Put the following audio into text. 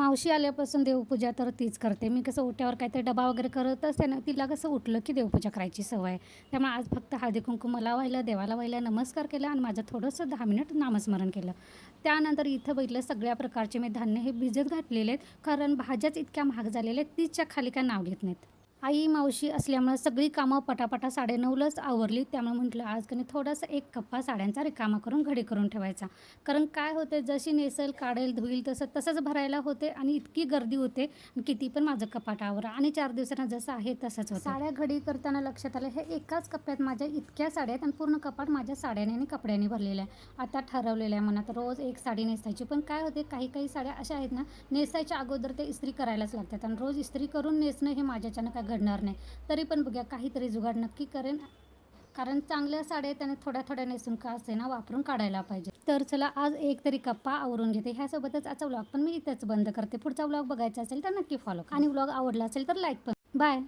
मावशी आल्यापासून देवपूजा तर तीच करते. मी कसं ओट्यावर काहीतरी डबा वगैरे करत असते ना, तिला कसं उठलं की देवपूजा करायची सवय आहे. त्यामुळे आज फक्त हळदी-कुंकू मला वाहिलं, देवाला वाहिलं, नमस्कार केला आणि माझं थोडंसं 10 मिनिट नामस्मरण केलं. त्यानंतर इथं बघितलं सगळ्या प्रकारचे मी धान्य हे भिजत घातलेले आहेत, कारण भाज्याच इतक्या महाग झालेल्या आहेत, 30च्या खाली काय नाव घेत नाहीत. आई, मावशी असल्यामुळं सगळी कामं पटापटा 9:30लाच आवरली. त्यामुळे म्हटलं आज की नाही थोडासा एक कप्पा साड्यांचा रिकामा करून घडी करून ठेवायचा. कारण काय होते जशी नेसेल, काढेल, धुईल तसंच भरायला होते आणि इतकी गर्दी होते, किती पण माझं कपाट आवरा आणि 4 दिवसांना जसं आहे तसंच होतं. साड्या घडी करताना लक्षात आलं हे एकाच कप्प्यात माझ्या इतक्या साड्या आहेत आणि पूर्ण कपाट माझ्या साड्याने आणि कपड्यांनी भरलेलं आहे. आता ठरवलेलं आहे मनात रोज एक साडी नेसायची. पण काय होते काही साड्या अशा आहेत ना, नेसायच्या अगोदर ते इस्त्री करायलाच लागतात आणि रोज इस्त्री करून नेसणं हे माझ्याच्यानं काय घडणार नाही. तरी पण बघूया काहीतरी जुगाड नक्की करेन. कारण चांगल्या साड्या त्याने थोड्या नेसून का असे ना वापरून काढायला पाहिजे. तर चला आज एक तरी कप्पा आवरून घेते. ह्यासोबतच आजचा व्लॉग पण मी इथेच बंद करते. पुढचा व्लॉग बघायचा असेल तर नक्की फॉलो करा आणि व्लॉग आवडला असेल तर लाईक पण. बाय.